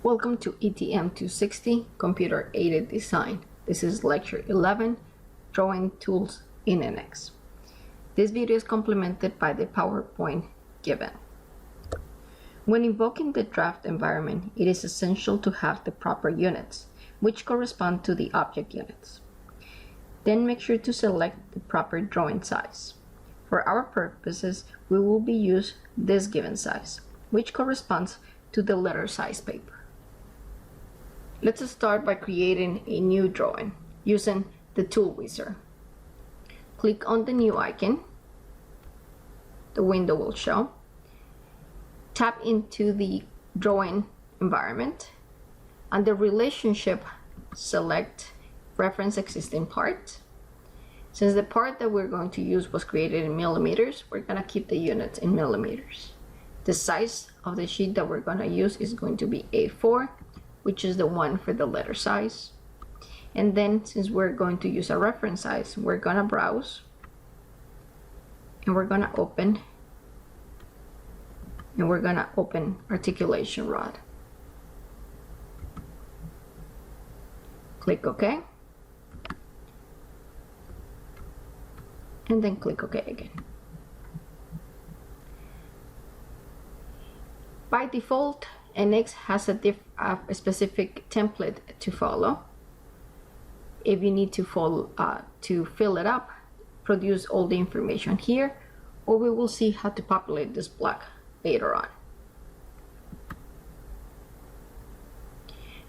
Welcome to ETM 260 Computer Aided Design. This is lecture 11, Drawing Tools in NX. This video is complemented by the PowerPoint given. When invoking the draft environment, it is essential to have the proper units, which correspond to the object units. Then make sure to select the proper drawing size. For our purposes, we will be using this given size, which corresponds to the letter size paper. Let's start by creating a new drawing using the tool wizard. Click on the new icon. The window will show. Tap into the drawing environment. Under relationship, select reference existing part. Since the part that we're going to use was created in millimeters, we're going to keep the units in millimeters. The size of the sheet that we're going to use is going to be A4, which is the one for the letter size. And then since we're going to use a reference size, we're going to browse and we're going to open articulation rod. Click OK. And then click OK again. By default, NX has a specific template to follow. If you need to fill it up, produce all the information here, or we will see how to populate this block later on.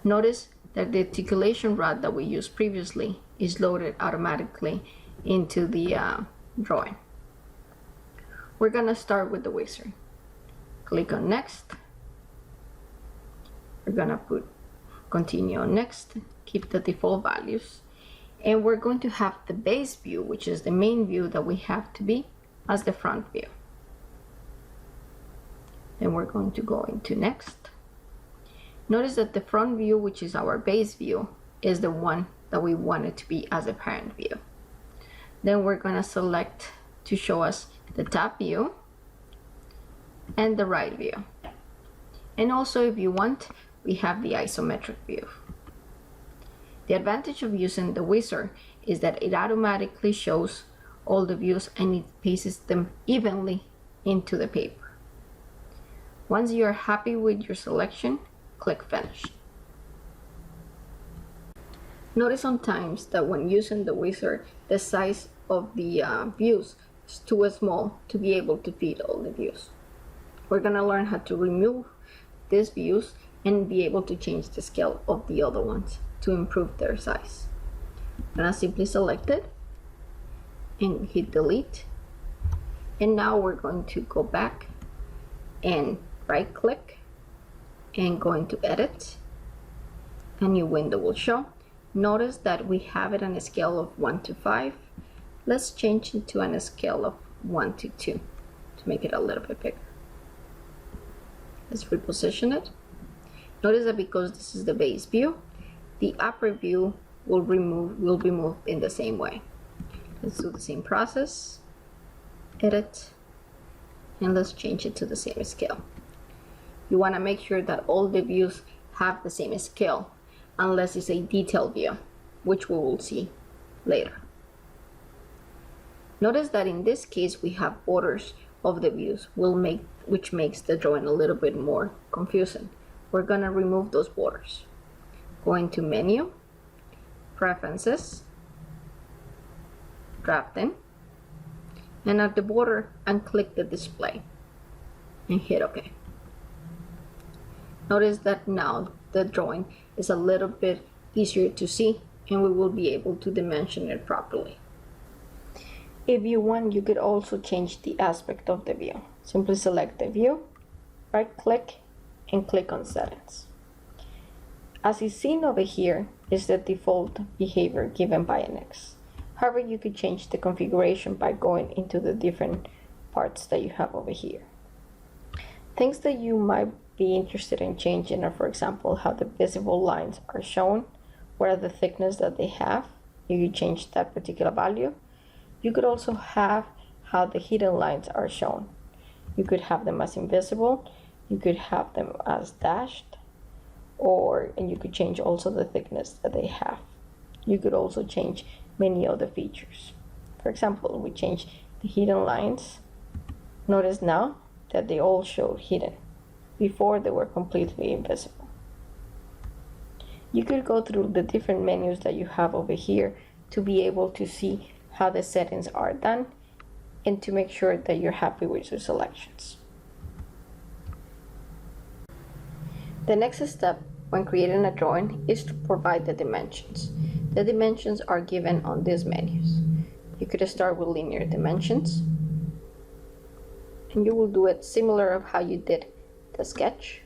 Notice that the articulation rod that we used previously is loaded automatically into the drawing. We're gonna start with the wizard. Click on next. We're gonna continue on next, keep the default values, and we're going to have the base view, which is the main view that we have to be, as the front view. Then we're going to go into next. Notice that the front view, which is our base view, is the one that we want it to be as a parent view. Then we're gonna select to show us the top view and the right view. And also, if you want, we have the isometric view. The advantage of using the wizard is that it automatically shows all the views and it pastes them evenly into the paper. Once you are happy with your selection, click Finish. Notice sometimes that when using the wizard, the size of the views is too small to be able to fit all the views. We're going to learn how to remove these views and be able to change the scale of the other ones to improve their size. I'm gonna simply select it and hit delete. And now we're going to go back and right click and go into edit. A new window will show. Notice that we have it on a scale of 1 to 5. Let's change it to a scale of 1 to 2 to make it a little bit bigger. Let's reposition it. Notice that because this is the base view, the upper view will be moved in the same way. Let's do the same process, edit, and let's change it to the same scale. You want to make sure that all the views have the same scale, unless it's a detailed view, which we will see later. Notice that in this case we have borders of the views, which makes the drawing a little bit more confusing. We're going to remove those borders. Go into Menu, Preferences, Drafting, and at the border, unclick the display and hit OK. Notice that now the drawing is a little bit easier to see and we will be able to dimension it properly. If you want, you could also change the aspect of the view. Simply select the view, right click, and click on Settings. As is seen over here is the default behavior given by NX. However, you could change the configuration by going into the different parts that you have over here. Things that you might be interested in changing are, for example, how the visible lines are shown, what are the thickness that they have. You could change that particular value. You could also have how the hidden lines are shown. You could have them as invisible, you could have them as dashed, and you could change also the thickness that they have. You could also change many other features. For example, we change the hidden lines. Notice now that they all show hidden. Before they were completely invisible. You could go through the different menus that you have over here to be able to see how the settings are done and to make sure that you're happy with your selections. The next step when creating a drawing is to provide the dimensions. The dimensions are given on these menus. You could start with linear dimensions, and you will do it similar of how you did the sketch.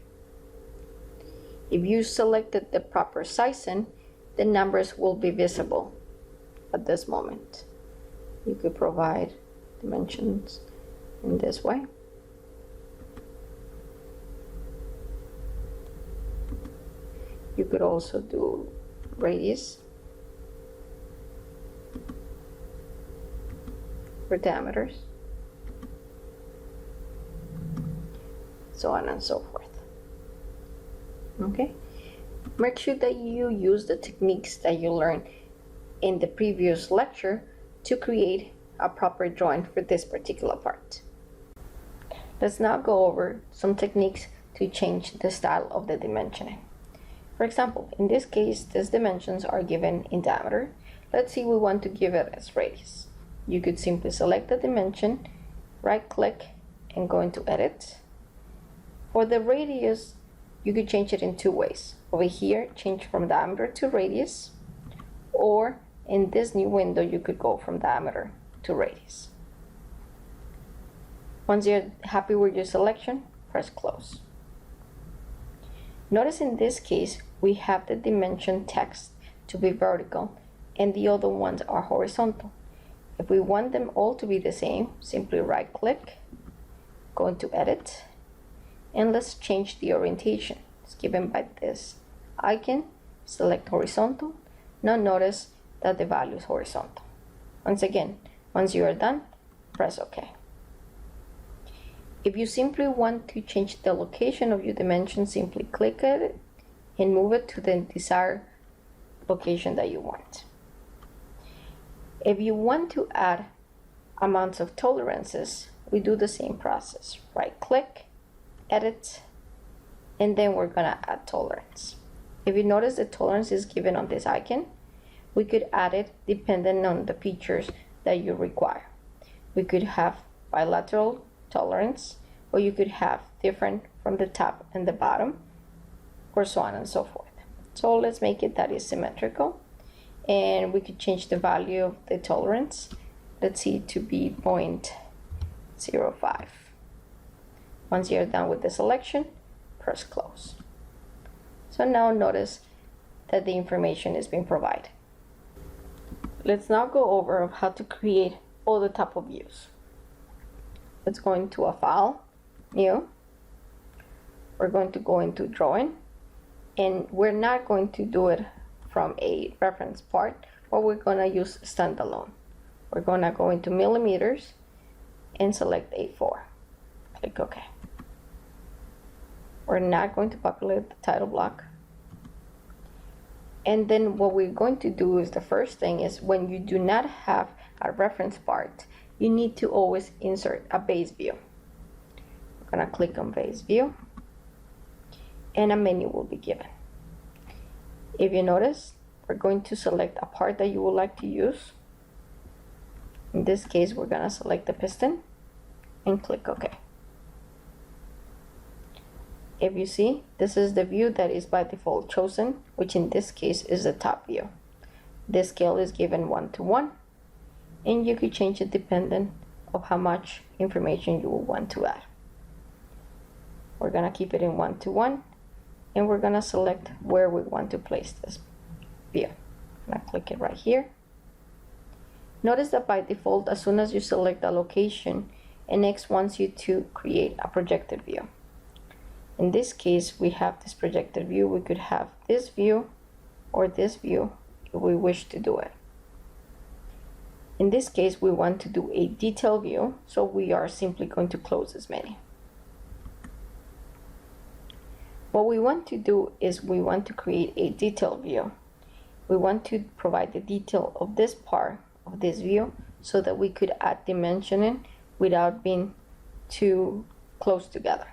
If you selected the proper sizing, the numbers will be visible at this moment. You could provide dimensions in this way. You could also do radius or diameters, so on and so forth. Okay, make sure that you use the techniques that you learned in the previous lecture to create a proper drawing for this particular part. Let's now go over some techniques to change the style of the dimensioning. For example, in this case, these dimensions are given in diameter. Let's see we want to give it as radius. You could simply select the dimension, right click, and go into edit. For the radius, you could change it in two ways. Over here, change from diameter to radius, or in this new window, you could go from diameter to radius. Once you're happy with your selection, press close. Notice in this case, we have the dimension text to be vertical and the other ones are horizontal. If we want them all to be the same, simply right click, go into edit, and let's change the orientation. It's given by this icon, select horizontal. Now notice that the value is horizontal. Once again, once you are done, press OK. If you simply want to change the location of your dimension, simply click it and move it to the desired location that you want. If you want to add amounts of tolerances, we do the same process. Right click, edit, and then we're gonna add tolerance. If you notice the tolerance is given on this icon, we could add it depending on the features that you require. We could have bilateral tolerance, or you could have different from the top and the bottom, or so on and so forth. So let's make it that is symmetrical, and we could change the value of the tolerance. Let's see, to be 0.05. Once you're done with the selection, press close. So now notice that the information is being provided. Let's now go over how to create all the type of views. Let's go into a file, new. We're going to go into drawing, and we're not going to do it from a reference part, but we're going to use standalone. We're going to go into millimeters and select A4. Click OK. We're not going to populate the title block. And then what we're going to do is, the first thing is, when you do not have a reference part, you need to always insert a base view. We're going to click on base view, and a menu will be given. If you notice, we're going to select a part that you would like to use. In this case, we're going to select the piston and click OK. If you see, this is the view that is by default chosen, which in this case is the top view. This scale is given 1:1, and you could change it depending on how much information you will want to add. We're going to keep it in 1:1, and we're going to select where we want to place this view. I'm going to click it right here. Notice that by default, as soon as you select a location, NX wants you to create a projected view. In this case, we have this projected view. We could have this view or this view if we wish to do it. In this case, we want to do a detail view, so we are simply going to close this menu. What we want to do is we want to create a detail view. We want to provide the detail of this part of this view so that we could add dimensioning without being too close together.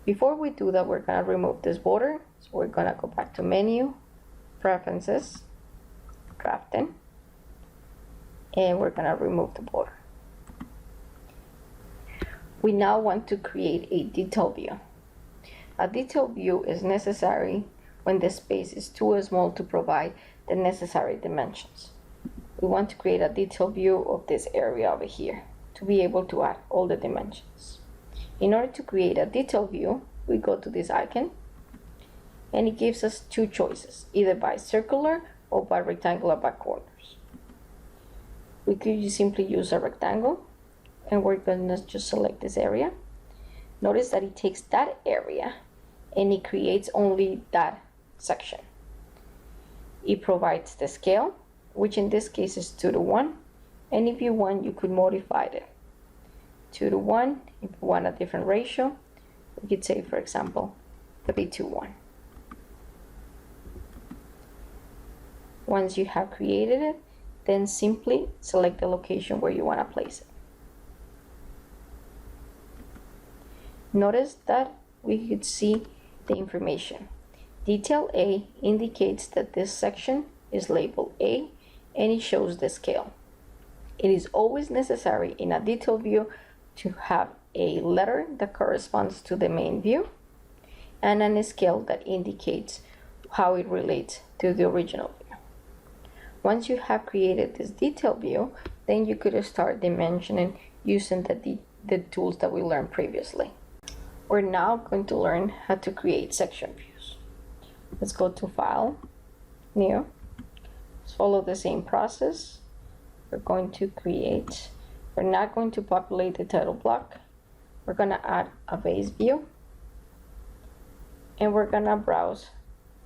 Before we do that, we're going to remove this border. So we're going to go back to Menu, Preferences, Drafting, and we're going to remove the border. We now want to create a detail view. A detail view is necessary when the space is too small to provide the necessary dimensions. We want to create a detail view of this area over here to be able to add all the dimensions. In order to create a detail view, we go to this icon and it gives us two choices, either by circular or by rectangular back corners. We could simply use a rectangle and we're going to just select this area. Notice that it takes that area and it creates only that section. It provides the scale, which in this case is 2:1, and if you want, you could modify it 2:1. If you want a different ratio, we could say, for example, 3:1. Once you have created it, then simply select the location where you want to place it. Notice that we could see the information. Detail A indicates that this section is labeled A and it shows the scale. It is always necessary in a detail view to have a letter that corresponds to the main view and a scale that indicates how it relates to the original view. Once you have created this detail view, then you could start dimensioning using the tools that we learned previously. We're now going to learn how to create section views. Let's go to File, New. Let's follow the same process. We're not going to populate the title block. We're going to add a base view. And we're going to browse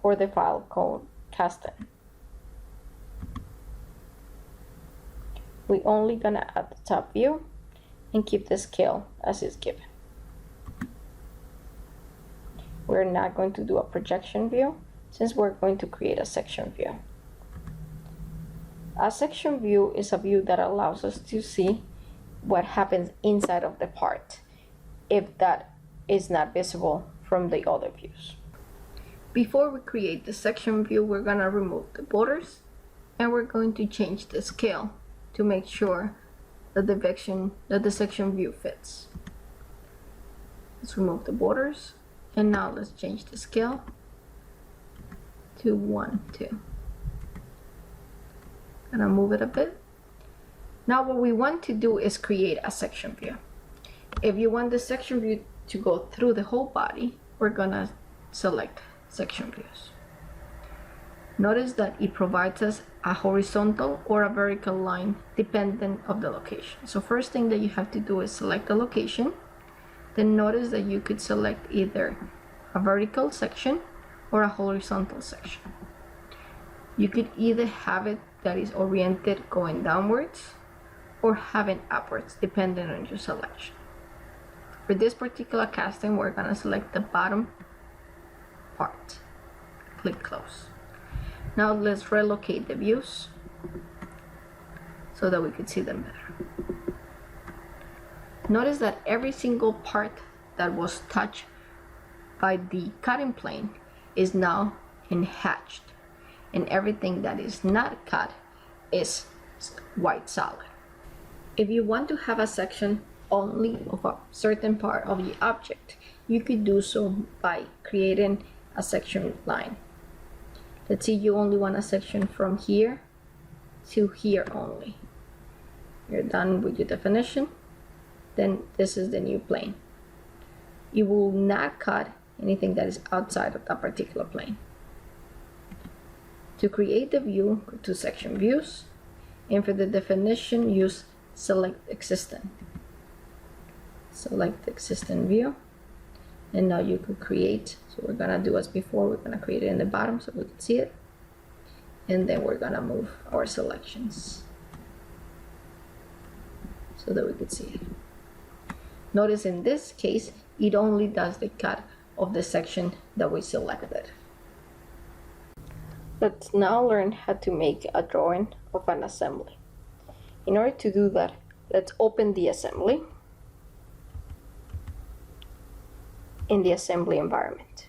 for the file called Casting. We're only going to add the top view and keep the scale as is given. We're not going to do a projection view since we're going to create a section view. A section view is a view that allows us to see what happens inside of the part if that is not visible from the other views. Before we create the section view, we're going to remove the borders and we're going to change the scale to make sure that the section view fits. Let's remove the borders. And now let's change the scale to 1:2. Gonna move it a bit. Now what we want to do is create a section view. If you want the section view to go through the whole body, we're gonna select section views. Notice that it provides us a horizontal or a vertical line dependent of the location. So first thing that you have to do is select the location. Then notice that you could select either a vertical section or a horizontal section. You could either have it that is oriented going downwards or have it upwards, depending on your selection. For this particular casting, we're going to select the bottom part. Click Close. Now let's relocate the views so that we could see them better. Notice that every single part that was touched by the cutting plane is now hatched, and everything that is not cut is white solid. If you want to have a section only of a certain part of the object, you could do so by creating a section line. Let's say you only want a section from here to here only. You're done with your definition. Then this is the new plane. You will not cut anything that is outside of that particular plane. To create the view, go to Section Views, and for the definition, use Select Existing. Select the existing view, and now you could create. So we're gonna do as before, we're gonna create it in the bottom so we can see it, and then we're gonna move our selections so that we could see it. Notice in this case, it only does the cut of the section that we selected. Let's now learn how to make a drawing of an assembly. In order to do that, let's open the assembly in the assembly environment.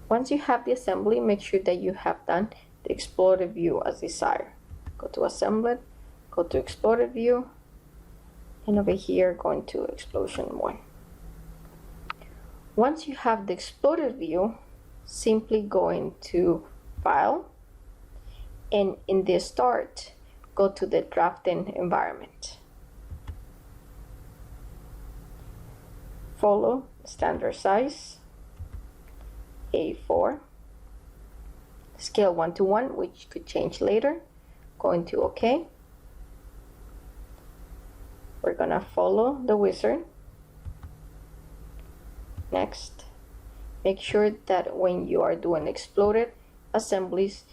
Once you have the assembly, make sure that you have done the exploded view as desired. Go to Assembly, go to Exploded View, and over here go into Explosion 1. Once you have the exploded view, simply go into File, and in the Start, go to the drafting environment. Follow standard size, A4, scale 1:1, which could change later. Go into OK. We're gonna follow the wizard. Next, make sure that when you are doing exploded assemblies,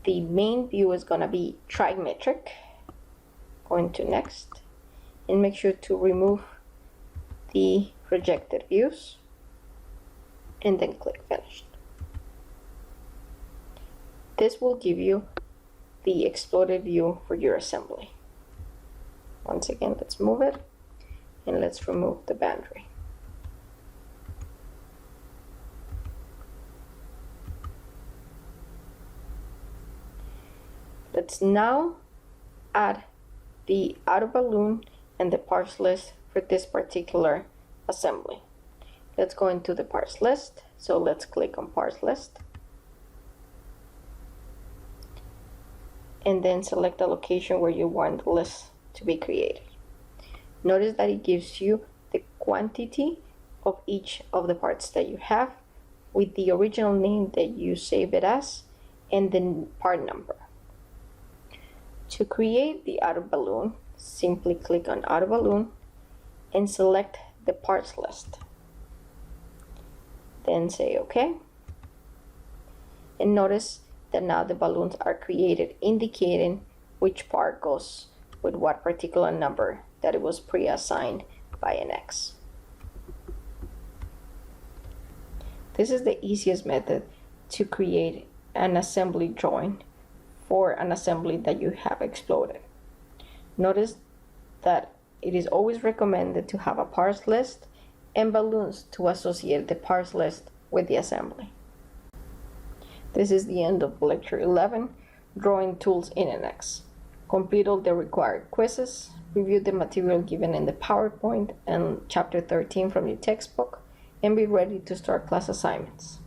the main view is gonna be trimetric. Go into Next, and make sure to remove the projected views, and then click Finished. This will give you the exploded view for your assembly. Once again, let's move it, and let's remove the boundary. Let's now add the outer balloon and the parts list for this particular assembly. Let's go into the parts list. So let's click on parts list, and then select the location where you want the list to be created. Notice that it gives you the quantity of each of the parts that you have with the original name that you save it as and the part number. To create the outer balloon, simply click on outer balloon and select the parts list. Then say OK. And notice that now the balloons are created, indicating which part goes with what particular number that it was pre-assigned by an X. This is the easiest method to create an assembly drawing for an assembly that you have exploded. Notice that it is always recommended to have a parts list and balloons to associate the parts list with the assembly. This is the end of Lecture 11, Drawing Tools in NX. Complete all the required quizzes, review the material given in the PowerPoint and Chapter 13 from your textbook, and be ready to start class assignments.